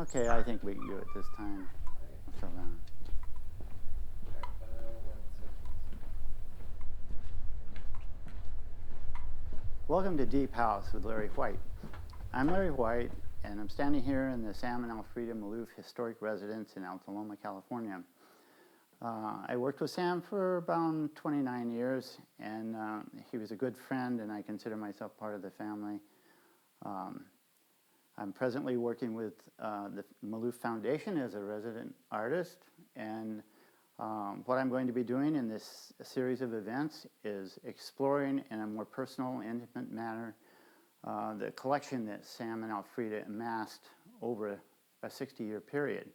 Okay, I think we can do it this time. So, welcome to Deep House with Larry White. I'm Larry White, and I'm standing here in the Sam and Alfreda Maloof Historic Residence in Altaloma, California. I worked with Sam for about 29 years, and he was a good friend, and I consider myself part of the family. I'm presently working with the Maloof Foundation as a resident artist, and what I'm going to be doing in this series of events is exploring in a more personal, intimate manner the collection that Sam and Alfreda amassed over a 60-year period.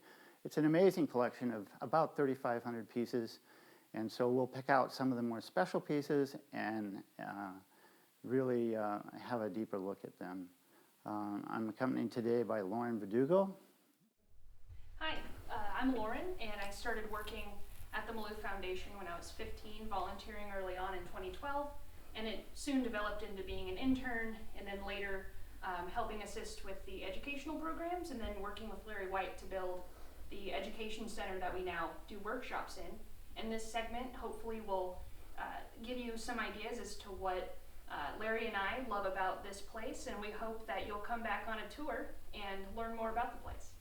It's an amazing collection of about 3,500 pieces, and so we'll pick out some of the more special pieces and really have a deeper look at them. I'm accompanied today by Verdugo. Hi, I'm Lauren, and I started working at the Maloof Foundation when I was 15, volunteering early on in 2012, and it soon developed into being an intern, and then later helping assist with the educational programs, and then working with Larry White to build the education center that we now do workshops in. And this segment hopefully will give you some ideas as to what Larry and I love about this place, and we hope that you'll come back on a tour and learn more about the place.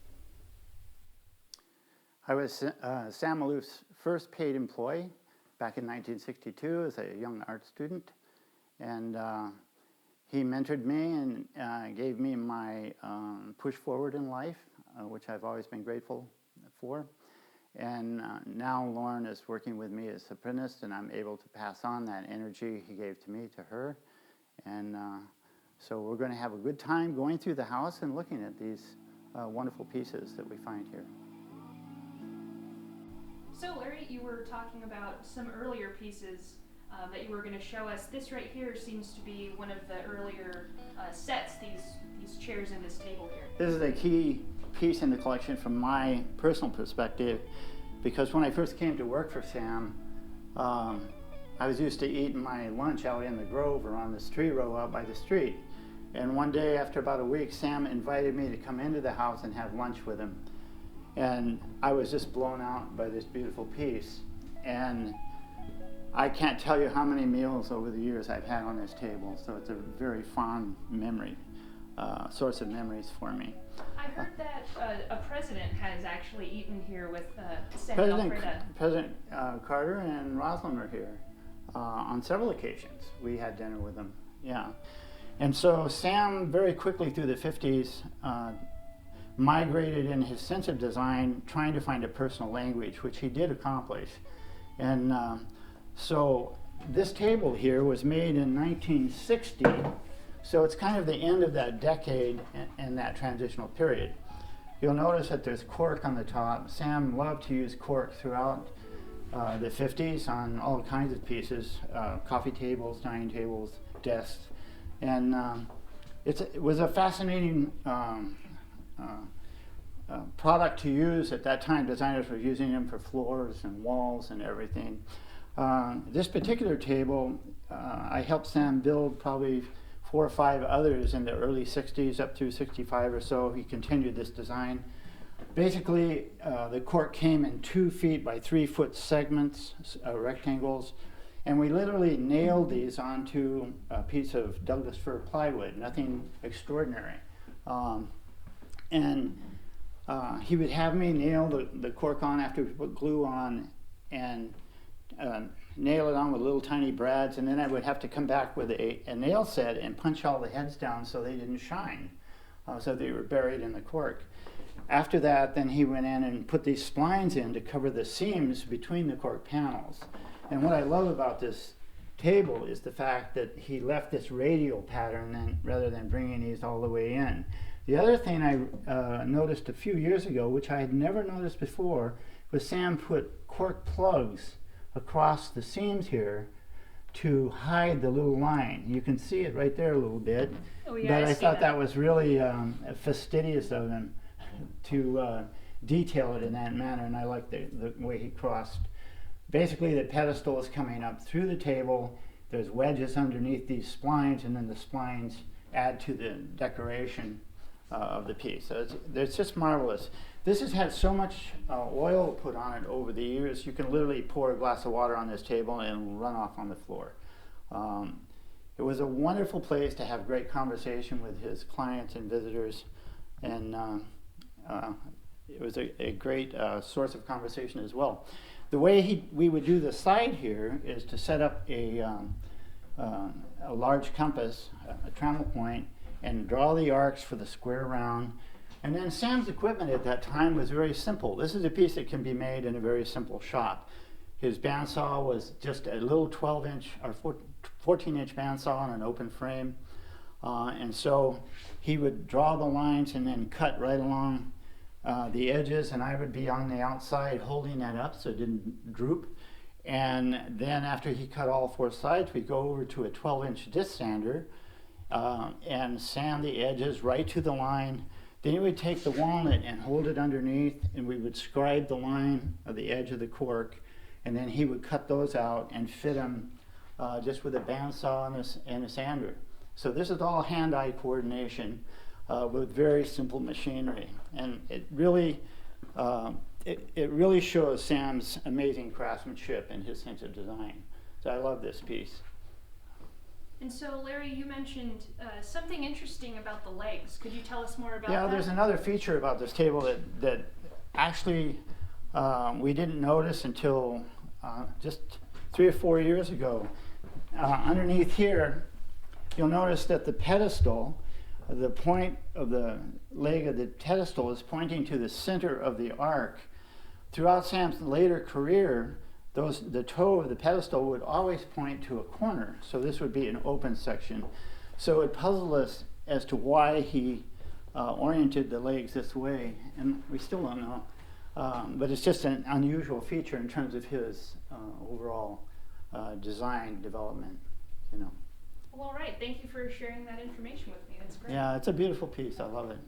I was Sam Maloof's first paid employee back in 1962 as a young art student, and he mentored me and gave me my push forward in life, which I've always been grateful for. And now Lauren is working with me as apprentice, and I'm able to pass on that energy he gave to me to her. And so we're going to have a good time going through the house and looking at these wonderful pieces that we find here. So Larry, you were talking about some earlier pieces that you were going to show us. This right here seems to be one of the earlier sets, these chairs and this table here. This is a key piece in the collection from my personal perspective, because when I first came to work for Sam, I was used to eating my lunch out in the grove or on this tree row out by the street. And one day after about a week, Sam invited me to come into the house and have lunch with him. And I was just blown out by this beautiful piece. And I can't tell you how many meals over the years I've had on this table, so it's a very fond memory, source of memories for me. I heard that a president has actually eaten here with Sam and Alfreda. President Carter and Rosalynn were here on several occasions. We had dinner with them, yeah. And so Sam, very quickly through the 50s, migrated in his sense of design, trying to find a personal language, which he did accomplish. And so this table here was made in 1960, so it's kind of the end of that decade and that transitional period. You'll notice that there's cork on the top. Sam loved to use cork throughout the 50s on all kinds of pieces, coffee tables, dining tables, desks. And it was a fascinating product to use at that time. Designers were using them for floors and walls and everything. This particular table, I helped Sam build probably 4 or 5 others in the early 60s up through 65 or so. He continued this design. Basically, the cork came in 2 feet by 3 foot segments, rectangles, and we literally nailed these onto a piece of Douglas fir plywood, nothing extraordinary. He would have me nail the cork on after we put glue on, and nail it on with little tiny brads, and then I would have to come back with a nail set and punch all the heads down so they didn't shine, so they were buried in the cork. After that, then he went in and put these splines in to cover the seams between the cork panels. And what I love about this table is the fact that he left this radial pattern rather than bringing these all the way in. The other thing I noticed a few years ago, which I had never noticed before, was Sam put cork plugs across the seams here to hide the little line. You can see it right there a little bit. Oh, yeah, but I thought that was really fastidious of him to detail it in that manner, and I like the way he crossed. Basically, the pedestal is coming up through the table. There's wedges underneath these splines, and then the splines add to the decoration. of the piece. So it's just marvelous. This has had so much oil put on it over the years, you can literally pour a glass of water on this table and it'll run off on the floor. It was a wonderful place to have great conversation with his clients and visitors, and it was a great source of conversation as well. The way we would do the side here is to set up a large compass, a trammel point, and draw the arcs for the square round. And then Sam's equipment at that time was very simple. This is a piece that can be made in a very simple shop. His bandsaw was just a little 12-inch or 14-inch bandsaw on an open frame. And so he would draw the lines and then cut right along the edges, and I would be on the outside holding that up so it didn't droop. And then after he cut all 4 sides, we'd go over to a 12-inch disc sander and sand the edges right to the line. Then he would take the walnut and hold it underneath, and we would scribe the line of the edge of the cork, and then he would cut those out and fit them just with a bandsaw and a sander. So this is all hand-eye coordination with very simple machinery, and it really shows Sam's amazing craftsmanship and his sense of design. So I love this piece. And so, Larry, you mentioned something interesting about the legs. Could you tell us more about that? Yeah, there's another feature about this table that actually we didn't notice until just 3 or 4 years ago. Underneath here, you'll notice that the pedestal, the point of the leg of the pedestal is pointing to the center of the arc. Throughout Sam's later career, the toe of the pedestal would always point to a corner, so this would be an open section. So it puzzled us as to why he oriented the legs this way, and we still don't know. But it's just an unusual feature in terms of his overall design development, you know. Well, all right. Thank you for sharing that information with me. That's great. Yeah, it's a beautiful piece. I love it.